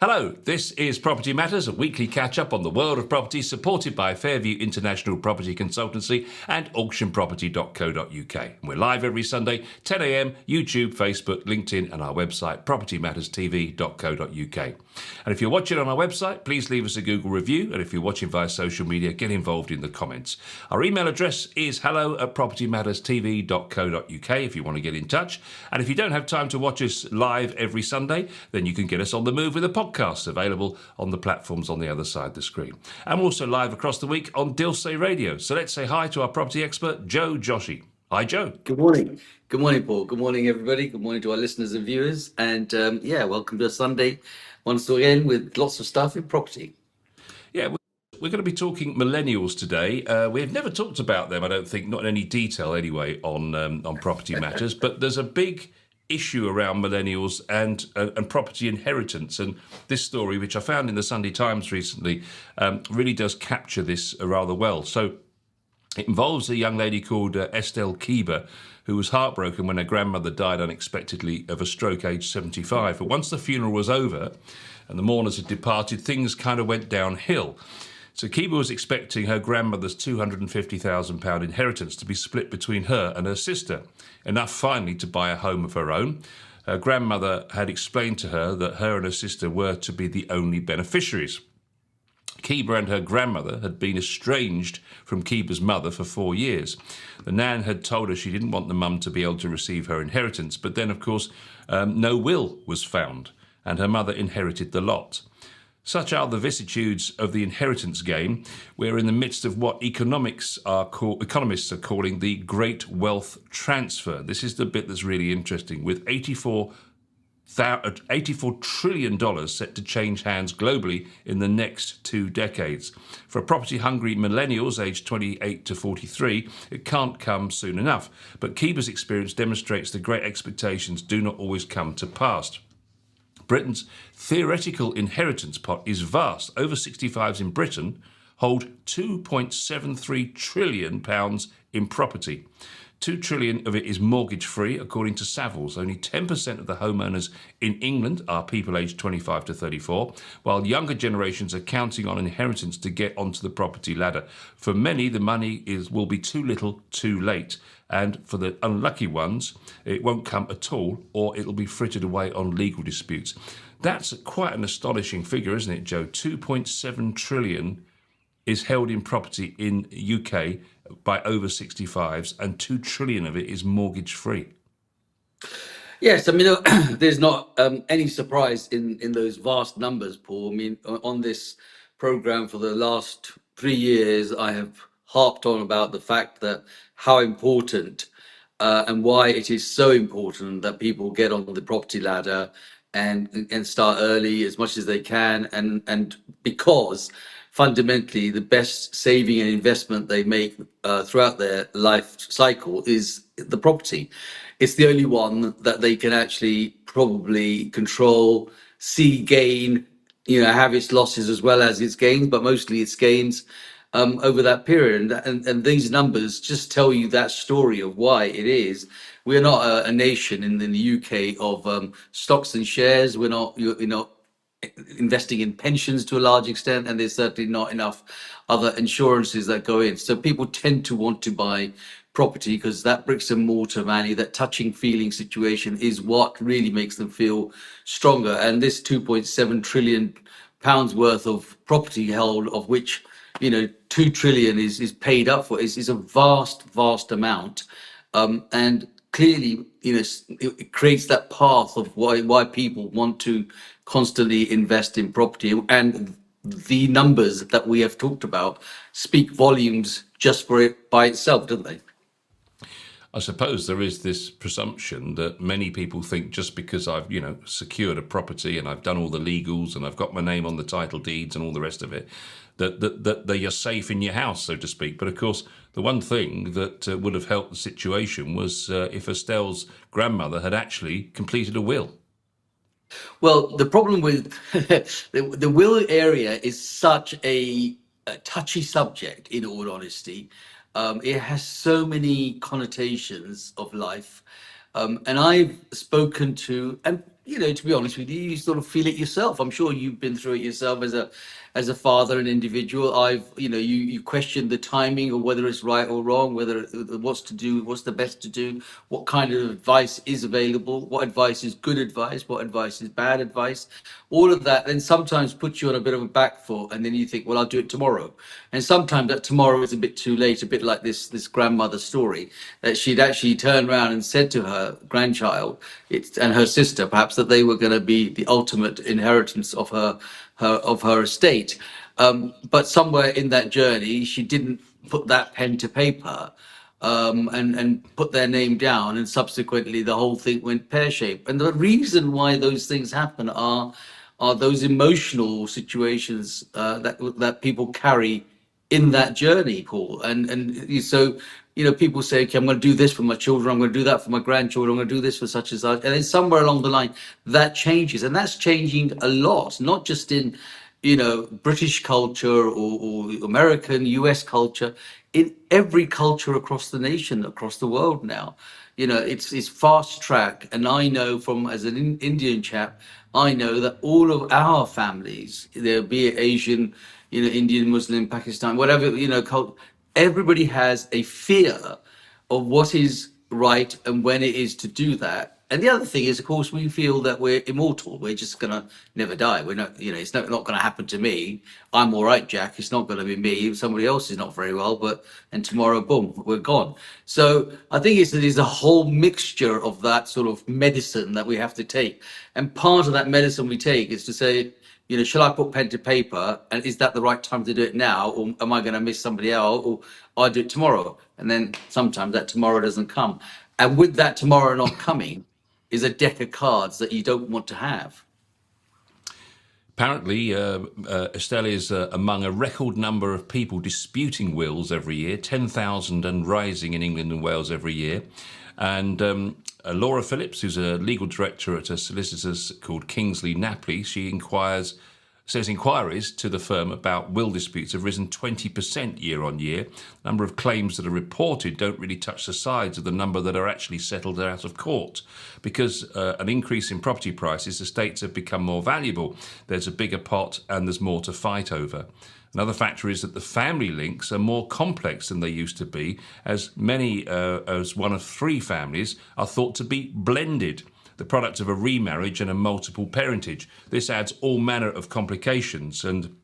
Hello, this is Property Matters, a weekly catch-up on the world of property supported by Fairview International Property Consultancy and auctionproperty.co.uk. We're live every Sunday, 10 a.m, YouTube, Facebook, LinkedIn and our website, propertymatterstv.co.uk. And if you're watching on our website, please leave us a Google review, and if you're watching via social media, get involved in the comments. Our email address is hello@propertymatterstv.co.uk if you want to get in touch. And if you don't have time to watch us live every Sunday, then you can get us on the move with a podcast available on the platforms on the other side of the screen. And we're also live across the week on Dilsey Radio. So let's say hi to our property expert, Joe Joshi. Hi, Joe. Good morning. Good morning, Paul. Good morning, everybody. Good morning to our listeners and viewers. And welcome to a Sunday once again with lots of stuff in property. Yeah, we're going to be talking millennials today. We've never talked about them, I don't think, not in any detail anyway, on Property Matters. But there's a big issue around millennials and property inheritance, and this story, which I found in the Sunday Times recently, really does capture this rather well. So it involves a young lady called Estelle Kieber, who was heartbroken when her grandmother died unexpectedly of a stroke aged 75. But once the funeral was over and the mourners had departed, things kind of went downhill. So Kieber was expecting her grandmother's £250,000 inheritance to be split between her and her sister, enough finally to buy a home of her own. Her grandmother had explained to her that her and her sister were to be the only beneficiaries. Kieber and her grandmother had been estranged from Kieber's mother for 4 years. The nan had told her she didn't want the mum to be able to receive her inheritance, but then, of course, no will was found, and her mother inherited the lot. Such are the vicissitudes of the inheritance game. We're in the midst of what economists are calling the Great Wealth Transfer. This is the bit that's really interesting, with $84 trillion set to change hands globally in the next 2 decades. For property-hungry millennials aged 28 to 43, it can't come soon enough. But Kieber's experience demonstrates the great expectations do not always come to pass. Britain's theoretical inheritance pot is vast. Over 65s in Britain hold £2.73 trillion in property. 2 trillion of it is mortgage-free, according to Savills. Only 10% of the homeowners in England are people aged 25 to 34, while younger generations are counting on inheritance to get onto the property ladder. For many, the money will be too little, too late. And for the unlucky ones, it won't come at all, or it'll be frittered away on legal disputes. That's quite an astonishing figure, isn't it, Joe? 2.7 trillion is held in property in UK by over 65s, and 2 trillion of it is mortgage-free. Yes, I mean, there's not any surprise in those vast numbers, Paul. I mean, on this program for the last 3 years, I have harped on about the fact that how important and why it is so important that people get on the property ladder and start early as much as they can, and because fundamentally the best saving and investment they make throughout their life cycle is the property. It's the only one that they can actually probably control, see gain, have its losses as well as its gains, but mostly its gains over that period. And these numbers just tell you that story of why it is. We're not a nation in the UK of stocks and shares. We're not, investing in pensions to a large extent, and there's certainly not enough other insurances that go in. So people tend to want to buy property because that bricks and mortar value, that touching feeling situation is what really makes them feel stronger. And this 2.7 trillion pounds worth of property held, of which 2 trillion is paid up for, is a vast amount. And clearly, it creates that path of why people want to constantly invest in property. And the numbers that we have talked about speak volumes just for it by itself, don't they? I suppose there is this presumption that many people think just because I've, secured a property and I've done all the legals and I've got my name on the title deeds and all the rest of it, that you're safe in your house, so to speak. But of course, the one thing that would have helped the situation was if Estelle's grandmother had actually completed a will. Well, the problem with the will area is such a touchy subject, in all honesty. It has so many connotations of life. And I've spoken to, and to be honest with you, you sort of feel it yourself. I'm sure you've been through it yourself as a father and individual. You question the timing of whether it's right or wrong, whether what's to do, what's the best to do, what kind of advice is available, what advice is good advice, what advice is bad advice, all of that. Then sometimes puts you on a bit of a back foot, and then you think, well, I'll do it tomorrow. And sometimes that tomorrow is a bit too late, a bit like this grandmother story that she'd actually turned around and said to her grandchild, and her sister perhaps, that they were going to be the ultimate inheritance of her estate. But somewhere in that journey, she didn't put that pen to paper, and put their name down, and subsequently the whole thing went pear shaped. And the reason why those things happen are those emotional situations that people carry in that journey, Paul. So people say, okay, I'm going to do this for my children, I'm going to do that for my grandchildren, I'm going to do this for such and such, and then somewhere along the line that changes, and that's changing a lot, not just in British culture or American, US culture, in every culture across the nation, across the world now. It's fast track. And I know from, as an Indian chap, I know that all of our families, there be it Asian, Indian, Muslim, Pakistan, whatever, everybody has a fear of what is right and when it is to do that. And the other thing is, of course, we feel that we're immortal. We're just gonna never die. We're not, it's not going to happen to me. I'm all right, Jack. It's not going to be me. Somebody else is not very well, and tomorrow, boom, we're gone. So I think there's a whole mixture of that sort of medicine that we have to take. And part of that medicine we take is to say, shall I put pen to paper? And is that the right time to do it now? Or am I going to miss somebody else? Or I'll do it tomorrow. And then sometimes that tomorrow doesn't come. And with that tomorrow not coming is a deck of cards that you don't want to have. Apparently, Estelle is among a record number of people disputing wills every year, 10,000 and rising in England and Wales every year. And Laura Phillips, who's a legal director at a solicitor's called Kingsley Napley, says inquiries to the firm about will disputes have risen 20% year on year. The number of claims that are reported don't really touch the sides of the number that are actually settled out of court. Because an increase in property prices, estates have become more valuable. There's a bigger pot and there's more to fight over. Another factor is that the family links are more complex than they used to be, as many as one of three families are thought to be blended, the product of a remarriage and a multiple parentage. This adds all manner of complications, and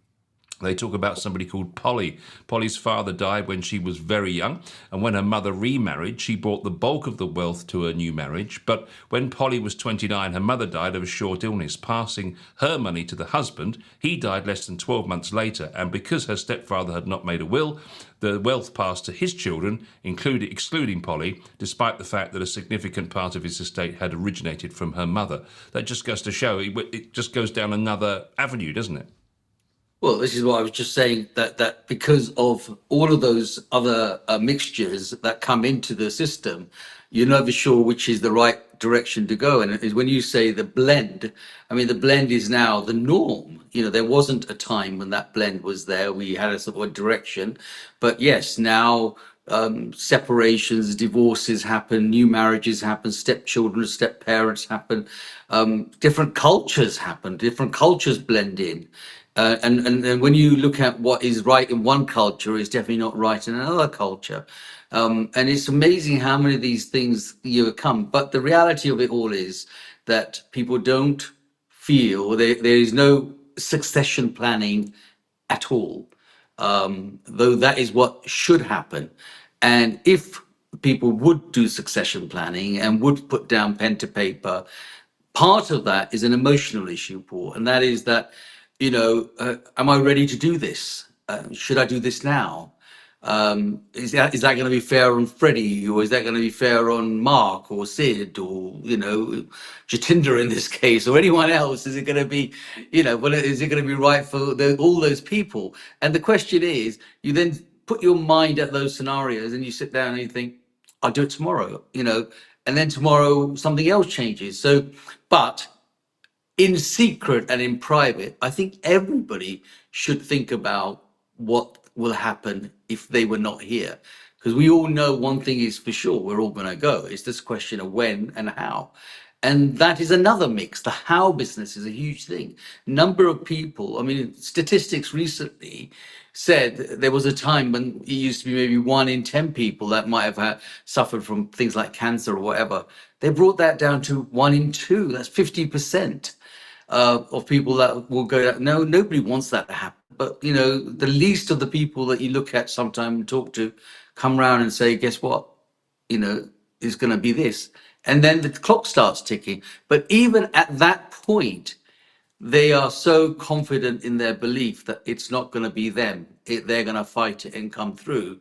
they talk about somebody called Polly. Polly's father died when she was very young, and when her mother remarried, she brought the bulk of the wealth to her new marriage. But when Polly was 29, her mother died of a short illness, passing her money to the husband. He died less than 12 months later, and because her stepfather had not made a will, the wealth passed to his children, excluding Polly, despite the fact that a significant part of his estate had originated from her mother. That just goes to show it just goes down another avenue, doesn't it? Well, this is what I was just saying, that because of all of those other mixtures that come into the system, you're never sure which is the right direction to go. And it is when you say the blend, I mean, the blend is now the norm. There wasn't a time when that blend was there. We had a sort of a direction. But yes, now separations, divorces happen, new marriages happen, stepchildren, step parents happen, different cultures happen, different cultures blend in. And when you look at what is right in one culture is definitely not right in another culture. And it's amazing how many of these things come. But the reality of it all is that people don't feel there is no succession planning at all, though that is what should happen. And if people would do succession planning and would put down pen to paper, part of that is an emotional issue, Paul, and that is that, am I ready to do this? Should I do this now? Is that going to be fair on Freddie, or is that going to be fair on Mark or Sid or Jatinder in this case, or anyone else? Is it going to be, well, is it going to be right for all those people? And the question is, you then put your mind at those scenarios and you sit down and you think, I'll do it tomorrow, and then tomorrow something else changes. So, but in secret and in private, I think everybody should think about what will happen if they were not here. Because we all know one thing is for sure, we're all going to go. It's this question of when and how. And that is another mix. The how business is a huge thing. Number of people, I mean, statistics recently said there was a time when it used to be maybe 1 in 10 people that might have suffered from things like cancer or whatever. They brought that down to 1 in 2. That's 50% of people that will go down. No, nobody wants that to happen. But, the least of the people that you look at sometime and talk to come around and say, guess what? you know, is going to be this. And then the clock starts ticking. But even at that point, they are so confident in their belief that it's not going to be them. They're going to fight it and come through.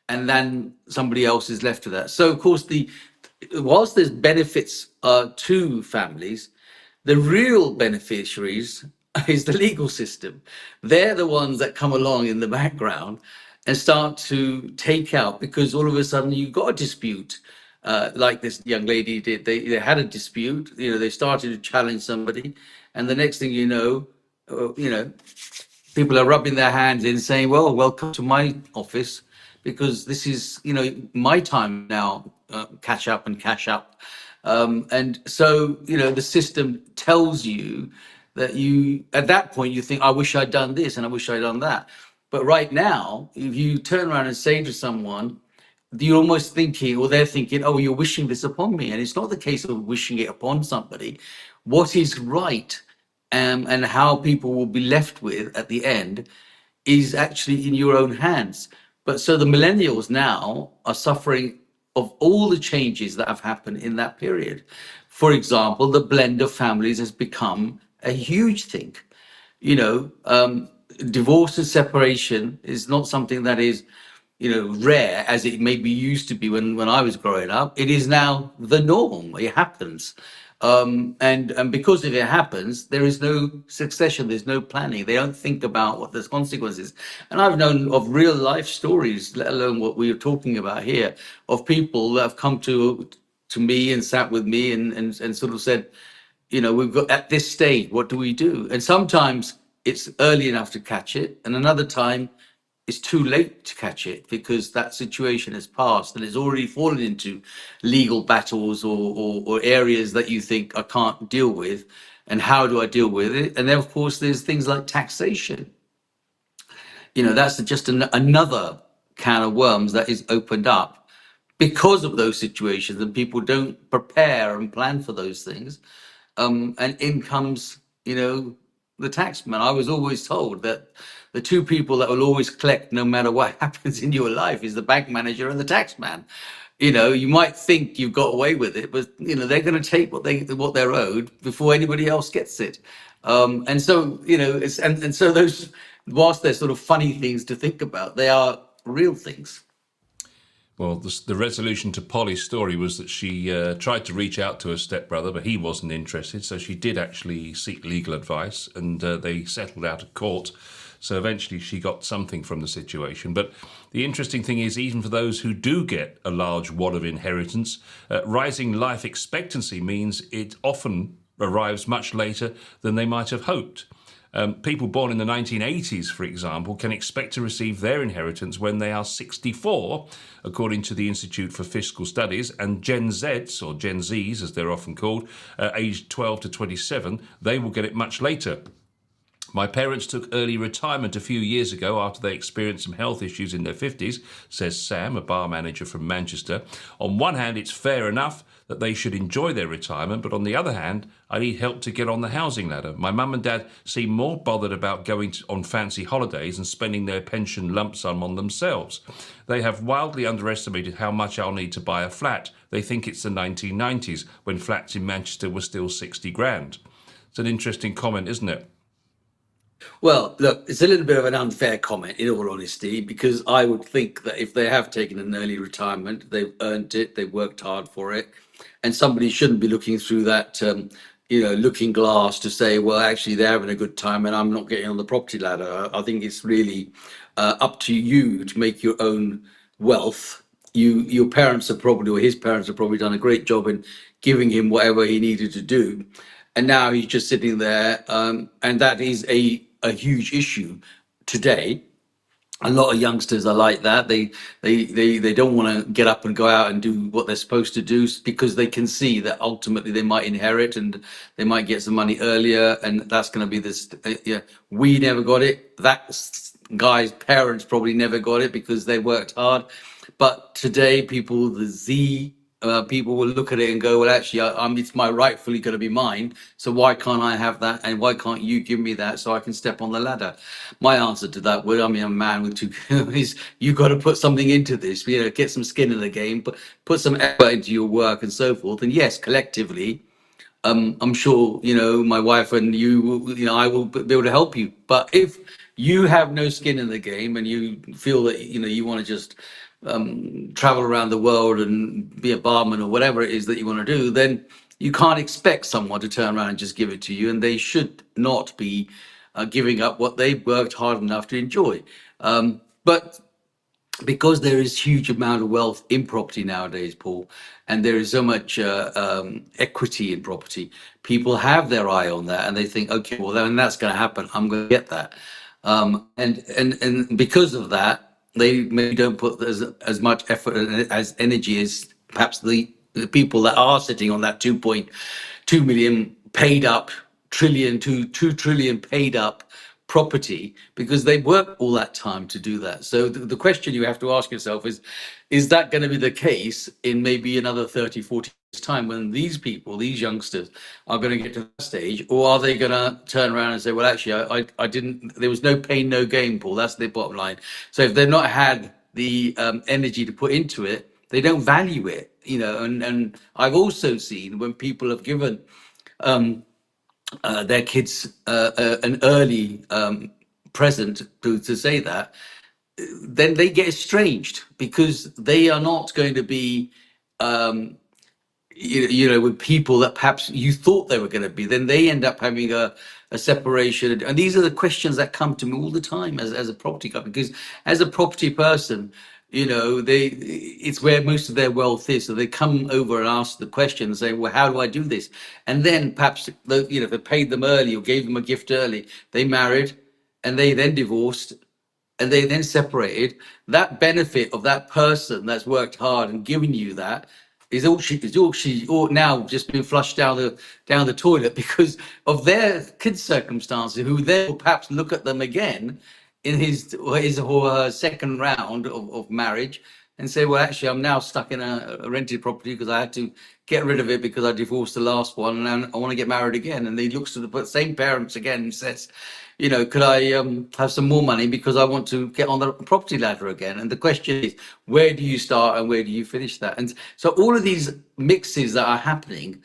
And then somebody else is left with that. So, of course, whilst there's benefits to families, the real beneficiaries is the legal system. They're the ones that come along in the background and start to take out, because all of a sudden you've got a dispute, like this young lady did. They had a dispute. They started to challenge somebody, and the next thing you know, uh, you know, people are rubbing their hands in, saying, "Well, welcome to my office, because this is my time now. Catch up and cash up." And so, the system tells you that at that point, you think, I wish I'd done this and I wish I'd done that. But right now, if you turn around and say to someone, you're almost thinking, or they're thinking, oh, you're wishing this upon me. And it's not the case of wishing it upon somebody. What is right, and how people will be left with at the end, is actually in your own hands. But so the millennials now are suffering of all the changes that have happened in that period. For example, the blend of families has become a huge thing. you know, um, Divorce and separation is not something that is, rare as it maybe used to be when I was growing up. It is now the norm. It happens. And because if it happens, there is no succession, there's no planning. They don't think about what the consequences. And I've known of real life stories, let alone what we are talking about here, of people that have come to me and sat with me and sort of said, we've got at this stage, what do we do? And sometimes it's early enough to catch it, and another time it's too late to catch it, because that situation has passed and it's already fallen into legal battles, or areas that you think I can't deal with. And how do I deal with it? And then, of course, there's things like taxation. That's just another can of worms that is opened up because of those situations, and people don't prepare and plan for those things. And in comes, the taxman. I was always told that the two people that will always collect no matter what happens in your life is the bank manager and the taxman. You might think you've got away with it, but they're going to take what they're owed before anybody else gets it. And so and so those, whilst they're sort of funny things to think about, they are real things. Well, the resolution to Polly's story was that she tried to reach out to her stepbrother, but he wasn't interested. So she did actually seek legal advice, and they settled out of court. So eventually she got something from the situation. But the interesting thing is, even for those who do get a large wad of inheritance, rising life expectancy means it often arrives much later than they might have hoped. People born in the 1980s, for example, can expect to receive their inheritance when they are 64, according to the Institute for Fiscal Studies, and Gen Zs, or Gen Zs as they're often called, aged 12 to 27, they will get it much later. My parents took early retirement a few years ago after they experienced some health issues in their 50s, says Sam, a bar manager from Manchester. On one hand, it's fair enough that they should enjoy their retirement, but on the other hand, I need help to get on the housing ladder. My mum and dad seem more bothered about going on fancy holidays and spending their pension lump sum on themselves. They have wildly underestimated how much I'll need to buy a flat. They think it's the 1990s, when flats in Manchester were still 60 grand. It's an interesting comment, isn't it? Well, look, it's a little bit of an unfair comment, in all honesty, because I would think that if they have taken an early retirement, they've earned it, they've worked hard for it, and somebody shouldn't be looking through that, looking glass to say, well, actually, they're having a good time and I'm not getting on the property ladder. I think it's really up to you to make your own wealth. Your parents have probably, or his parents have probably done a great job in giving him whatever he needed to do, and now he's just sitting there, and that is a huge issue today. A lot of youngsters are like that. They don't want to get up and go out and do what they're supposed to do because they can see that ultimately they might inherit and they might get some money earlier, and that's going to be this. Yeah, we never got it. That guy's parents probably never got it because they worked hard. But today, people, the Z people will look at it and go, well, actually, it's my rightfully going to be mine. So why can't I have that? And why can't you give me that so I can step on the ladder? My answer to that would, I mean, a man with two is you got to put something into this, get some skin in the game, put some effort into your work and so forth. And yes, collectively, I'm sure, my wife and you, I will be able to help you. But if you have no skin in the game and you feel that, you want to just travel around the world and be a barman or whatever it is that you want to do, then you can't expect someone to turn around and just give it to you. And they should not be giving up what they've worked hard enough to enjoy. But because there is huge amount of wealth in property nowadays, Paul, and there is so much equity in property, people have their eye on that and they think, okay, well, then that's going to happen. I'm going to get that. And because of that, they maybe don't put as much effort and as energy as perhaps the people that are sitting on that 2.2 million paid up trillion to 2 trillion paid up property, because they work all that time to do that. So the question you have to ask yourself is that going to be the case in maybe another 30, 40 years time when these people, these youngsters are going to get to that stage, or are they going to turn around and say, well, actually, I didn't, there was no pain, no gain, Paul. That's the bottom line. So if they've not had the energy to put into it, they don't value it, and I've also seen when people have given their kids an early present to say that, then they get estranged because they are not going to be with people that perhaps you thought they were going to be. Then they end up having a separation. And these are the questions that come to me all the time as a property company, because as a property person, it's where most of their wealth is. So they come over and ask the question and say, well, how do I do this? And then perhaps, if they paid them early or gave them a gift early, they married and they then divorced and they then separated. That benefit of that person that's worked hard and given you that is all now just been flushed down the toilet because of their kids' circumstances, who then will perhaps look at them again in his or her second round of marriage and say, well, actually, I'm now stuck in a rented property because I had to get rid of it because I divorced the last one and I want to get married again. And he looks to the same parents again and says, could I have some more money because I want to get on the property ladder again? And the question is, where do you start and where do you finish that? And so all of these mixes that are happening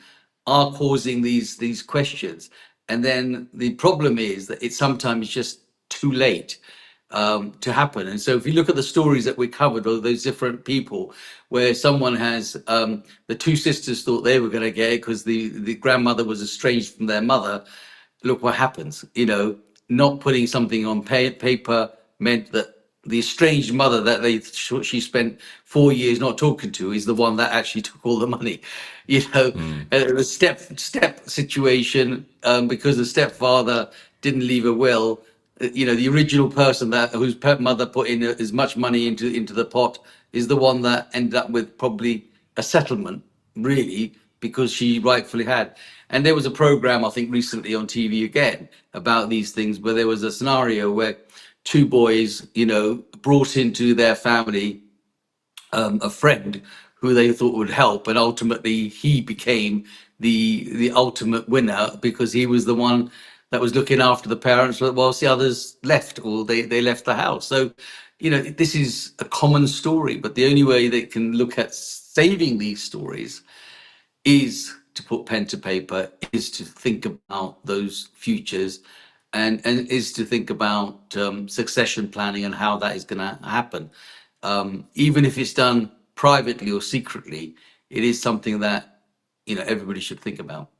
are causing these questions. And then the problem is that it's sometimes just too late to happen. And so if you look at the stories that we covered, or those different people, where someone has the two sisters thought they were going to get it because the grandmother was estranged from their mother. Look what happens. Not putting something on paper meant that the estranged mother that she spent 4 years not talking to is the one that actually took all the money. The step situation, because the stepfather didn't leave a will. The original person whose mother put in as much money into the pot is the one that ended up with probably a settlement, really, because she rightfully had. And there was a program, I think, recently on TV again about these things, where there was a scenario where two boys, brought into their family a friend who they thought would help, and ultimately he became the ultimate winner because he was the one that was looking after the parents whilst the others left, or they left the house. So, this is a common story, but the only way they can look at saving these stories is to put pen to paper, is to think about those futures, and is to think about succession planning and how that is going to happen. Even if it's done privately or secretly, it is something that everybody should think about.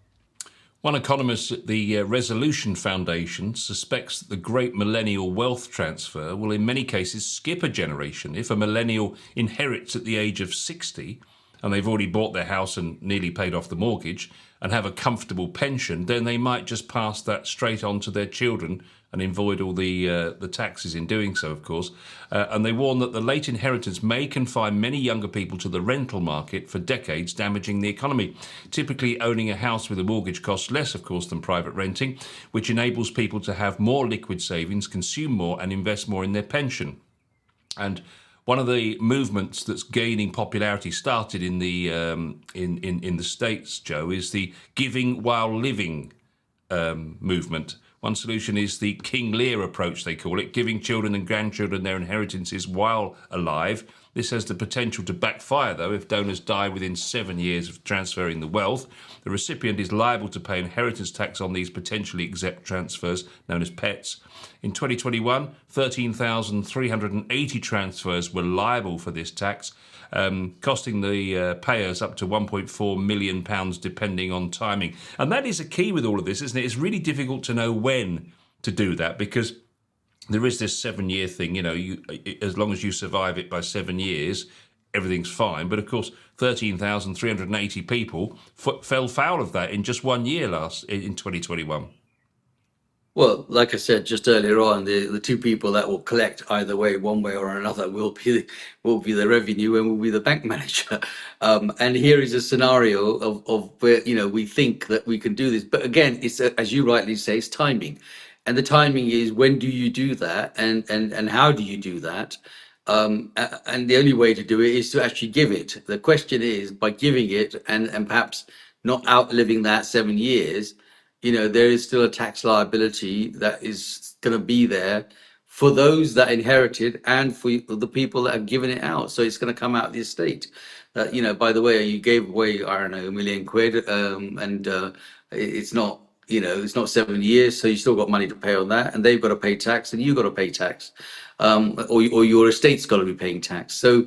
One economist at the Resolution Foundation suspects that the great millennial wealth transfer will in many cases skip a generation. If a millennial inherits at the age of 60 and they've already bought their house and nearly paid off the mortgage and have a comfortable pension, then they might just pass that straight on to their children and avoid all the taxes in doing so, of course. And they warn that the late inheritance may confine many younger people to the rental market for decades, damaging the economy. Typically, owning a house with a mortgage costs less, of course, than private renting, which enables people to have more liquid savings, consume more, and invest more in their pension. And one of the movements that's gaining popularity started in the in the States, Joe, is the giving while living movement. One solution is the King Lear approach, they call it, giving children and grandchildren their inheritances while alive. This has the potential to backfire, though, if donors die within 7 years of transferring the wealth. The recipient is liable to pay inheritance tax on these potentially exempt transfers, known as pets. In 2021, 13,380 transfers were liable for this tax, costing the payers up to £1.4 million, depending on timing. And that is a key with all of this, isn't it? It's really difficult to know when to do that, because there is this 7 year thing, as long as you survive it by 7 years, everything's fine. But of course, 13,380 people fell foul of that in just 1 year in 2021. Well, like I said just earlier on, the two people that will collect either way, one way or another, will be the revenue and will be the bank manager. And here is a scenario of where we think that we can do this, but again, it's as you rightly say, it's timing, and the timing is when do you do that, and how do you do that? And the only way to do it is to actually give it. The question is, by giving it and perhaps not outliving that 7 years, there is still a tax liability that is going to be there for those that inherited and for the people that have given it out. So it's going to come out of the estate. By the way, you gave away, I don't know, £1 million, and it's not, it's not 7 years, so you still got money to pay on that, and they've got to pay tax, and you've got to pay tax, or your estate's got to be paying tax. So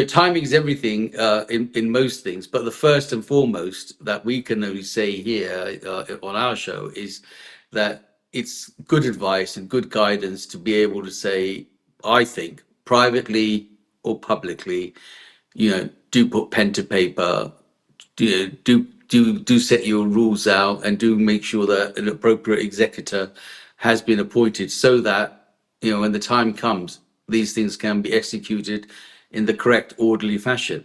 timing is everything in most things, but the first and foremost that we can only say here on our show is that it's good advice and good guidance to be able to say, I think, privately or publicly, do put pen to paper, do set your rules out, and do make sure that an appropriate executor has been appointed, so that when the time comes, these things can be executed in the correct, orderly fashion.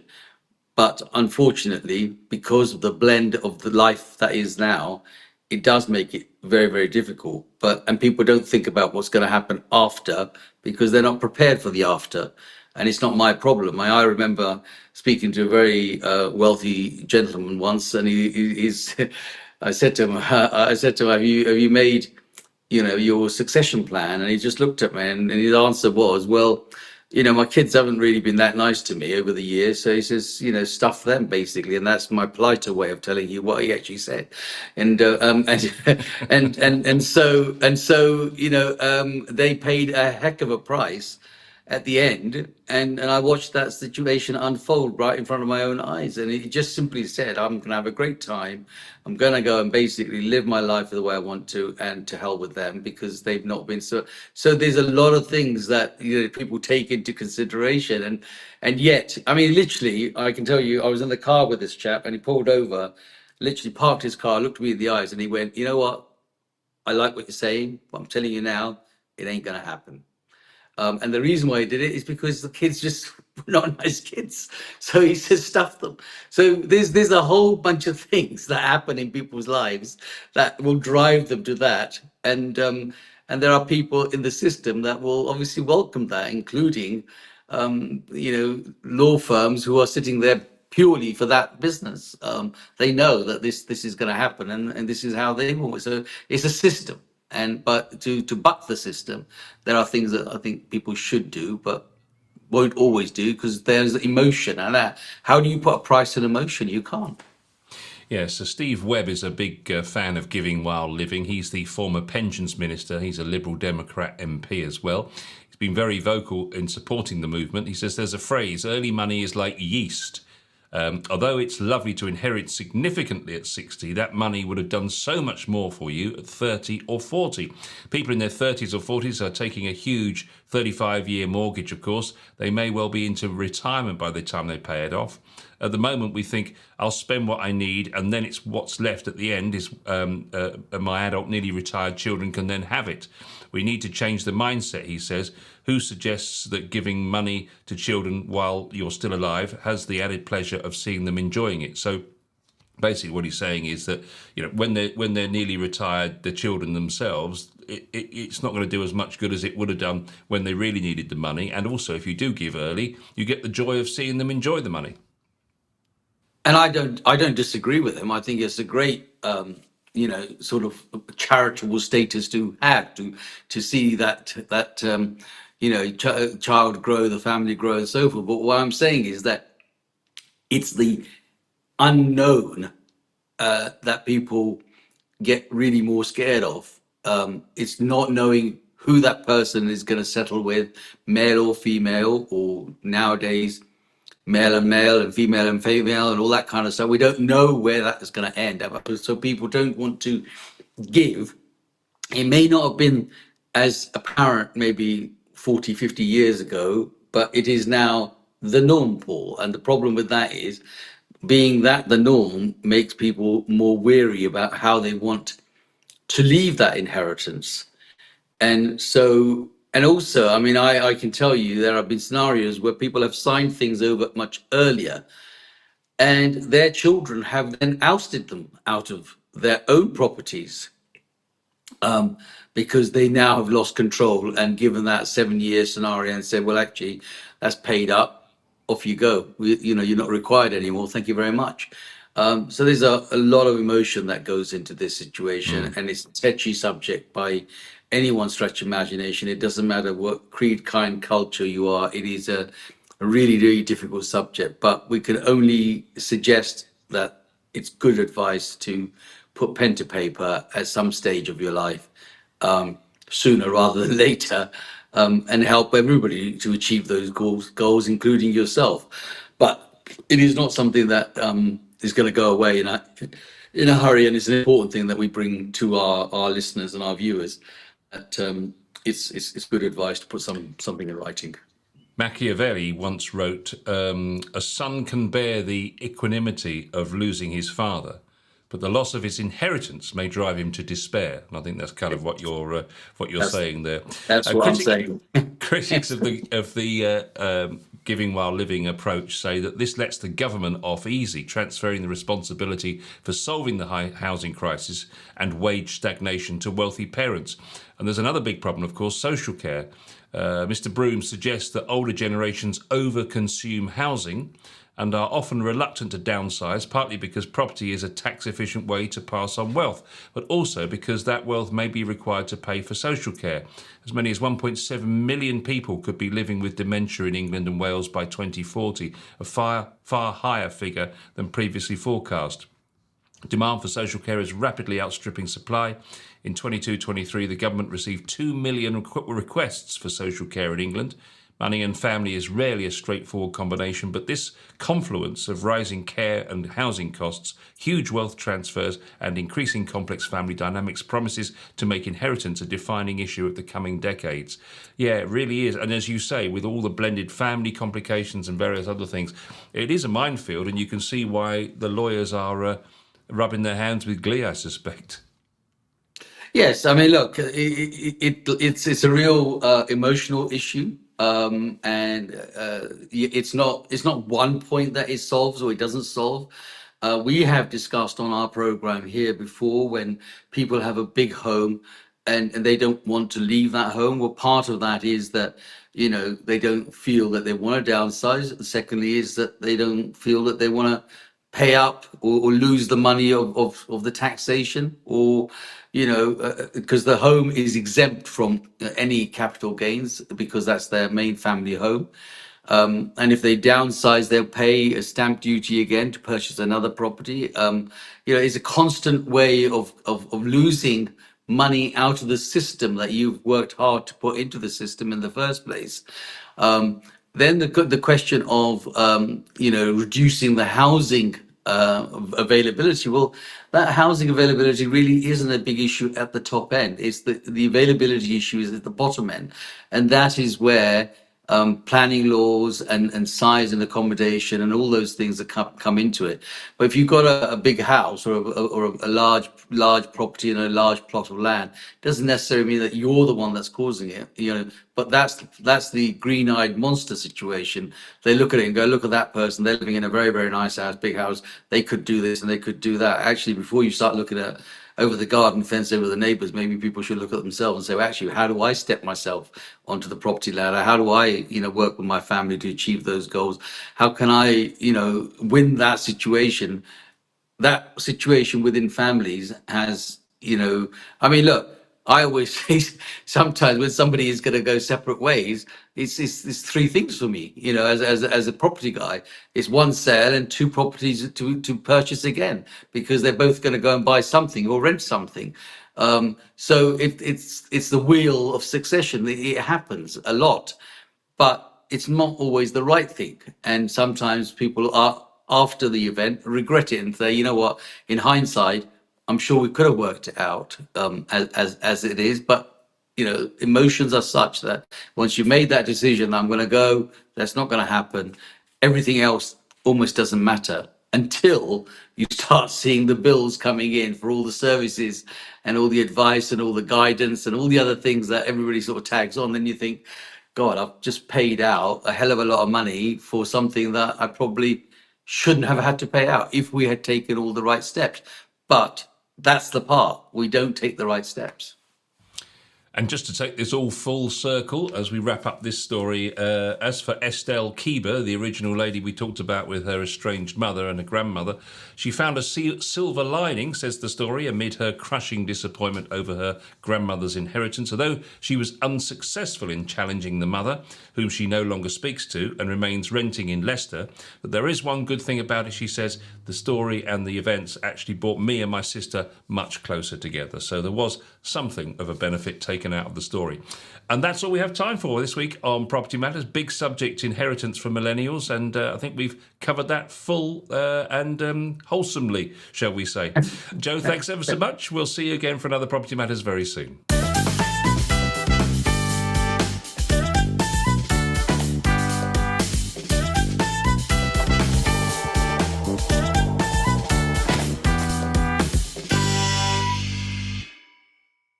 But unfortunately, because of the blend of the life that is now, it does make it very, very difficult. And people don't think about what's going to happen after, because they're not prepared for the after. And it's not my problem. I remember speaking to a very wealthy gentleman once, and he's. I said to him, have you made your succession plan? And he just looked at me, and his answer was, well, my kids haven't really been that nice to me over the years. So he says, stuff them, basically. And that's my politer way of telling you what he actually said. And so they paid a heck of a price at the end, and I watched that situation unfold right in front of my own eyes. And he just simply said, I'm going to have a great time. I'm going to go and basically live my life the way I want to, and to hell with them, because they've not been so. So there's a lot of things that people take into consideration, and yet, I mean, literally, I can tell you, I was in the car with this chap, and he pulled over, literally parked his car, looked me in the eyes, and he went, you know what? I like what you're saying, but I'm telling you now, it ain't going to happen. And the reason why he did it is because the kids just were not nice kids. So he says, stuff them. So there's a whole bunch of things that happen in people's lives that will drive them to that. And there are people in the system that will obviously welcome that, including, law firms who are sitting there purely for that business. They know that this is going to happen, and this is how they want it. So it's a system. But to buck the system, there are things that I think people should do, but won't always do, because there's emotion. And how do you put a price on emotion? You can't. Yeah, so Steve Webb is a big fan of giving while living. He's the former pensions minister. He's a Liberal Democrat MP as well. He's been very vocal in supporting the movement. He says there's a phrase, early money is like yeast. Although it's lovely to inherit significantly at 60, that money would have done so much more for you at 30 or 40. People in their 30s or 40s are taking a huge 35-year mortgage, of course, they may well be into retirement by the time they pay it off. At the moment, we think I'll spend what I need, and then it's what's left at the end is my adult, nearly retired children can then have it. We need to change the mindset, he says. Who suggests that giving money to children while you're still alive has the added pleasure of seeing them enjoying it? So basically what he's saying is that, you know, when they're nearly retired, the children themselves, it's not going to do as much good as it would have done when they really needed the money. And also, if you do give early, you get the joy of seeing them enjoy the money. And I don't disagree with him. I think it's a great sort of charitable status to have, to see that child grow, the family grow, and so forth. But what I'm saying is that it's the unknown that people get really more scared of. It's not knowing who that person is going to settle with, male or female, or nowadays male and female and all that kind of stuff. We don't know where that is going to end up. So people don't want to give. It may not have been as apparent maybe 40, 50 years ago, but it is now the norm, Paul. And the problem with that is, being that the norm makes people more weary about how they want to leave that inheritance. And so, and also, I mean, I can tell you there have been scenarios where people have signed things over much earlier, and their children have then ousted them out of their own properties, because they now have lost control and given that 7-year scenario and said, well, actually, that's paid up, off you go. You're not required anymore. Thank you very much. So there's a lot of emotion that goes into this situation, and it's a touchy subject by anyone's stretch of imagination. It doesn't matter what creed, kind, culture you are. It is a really, really difficult subject, but we can only suggest that it's good advice to put pen to paper at some stage of your life, sooner rather than later, and help everybody to achieve those goals, including yourself. But it is not something that is going to go away in a hurry, and it's an important thing that we bring to our listeners and our viewers. That it's good advice to put something in writing. Machiavelli once wrote, a son can bear the equanimity of losing his father, but the loss of his inheritance may drive him to despair. And I think that's kind of what you're saying there. That's what I'm saying. Critics of the giving while living approach say that this lets the government off easy, transferring the responsibility for solving the high housing crisis and wage stagnation to wealthy parents. And there's another big problem, of course, social care. Mr. Broom suggests that older generations overconsume housing and are often reluctant to downsize, partly because property is a tax-efficient way to pass on wealth, but also because that wealth may be required to pay for social care. As many as 1.7 million people could be living with dementia in England and Wales by 2040, a far higher figure than previously forecast. Demand for social care is rapidly outstripping supply. In 22-23, the government received 2 million requests for social care in England. Money and family is rarely a straightforward combination, but this confluence of rising care and housing costs, huge wealth transfers, and increasing complex family dynamics promises to make inheritance a defining issue of the coming decades. Yeah, it really is. And as you say, with all the blended family complications and various other things, it is a minefield, and you can see why the lawyers are rubbing their hands with glee, I suspect. Yes, I mean, look, it's a real emotional issue, and it's not one point that it solves or it doesn't solve. We have discussed on our program here before, when people have a big home and they don't want to leave that home. Well, part of that is that they don't feel that they want to downsize. Secondly, is that they don't feel that they want to pay up or lose the money of the taxation, or because the home is exempt from any capital gains because that's their main family home. And if they downsize, they'll pay a stamp duty again to purchase another property. It's a constant way of losing money out of the system that you've worked hard to put into the system in the first place. Then the question of reducing the housing availability. Well, that housing availability really isn't a big issue at the top end. It's the availability issue is at the bottom end, and that is where planning laws and size and accommodation and all those things that come into it. But if you've got a big house or a large property and a large plot of land, doesn't necessarily mean that you're the one that's causing it. But that's the green-eyed monster situation. They look at it and go, look at that person. They're living in a very, very nice house, big house. They could do this and they could do that. Actually, before you start looking at over the garden fence, over the neighbors, maybe people should look at themselves and say, well, actually, how do I step myself onto the property ladder? How do I, work with my family to achieve those goals? How can I, win that situation? That situation within families has, I mean, look, I always say sometimes when somebody is going to go separate ways, it's three things for me, as a property guy. It's one sale and two properties to purchase again, because they're both going to go and buy something or rent something. So it's the wheel of succession. It happens a lot, but it's not always the right thing. And sometimes people are, after the event, regret it and say, you know what, in hindsight, I'm sure we could have worked it out as it is. But, emotions are such that once you made that decision, I'm going to go, that's not going to happen. Everything else almost doesn't matter until you start seeing the bills coming in for all the services and all the advice and all the guidance and all the other things that everybody sort of tags on. Then you think, God, I've just paid out a hell of a lot of money for something that I probably shouldn't have had to pay out if we had taken all the right steps. But that's the part. We don't take the right steps. And just to take this all full circle as we wrap up this story, as for Estelle Kieber, the original lady we talked about with her estranged mother and a grandmother, she found a silver lining, says the story, amid her crushing disappointment over her grandmother's inheritance. Although she was unsuccessful in challenging the mother, whom she no longer speaks to and remains renting in Leicester. But there is one good thing about it, she says. The story and the events actually brought me and my sister much closer together. So there was something of a benefit taken out of the story. And that's all we have time for this week on Property Matters. Big subject, inheritance for millennials, and I think we've covered that full and wholesomely, shall we say. Joe, thanks ever so much. We'll see you again for another Property Matters very soon.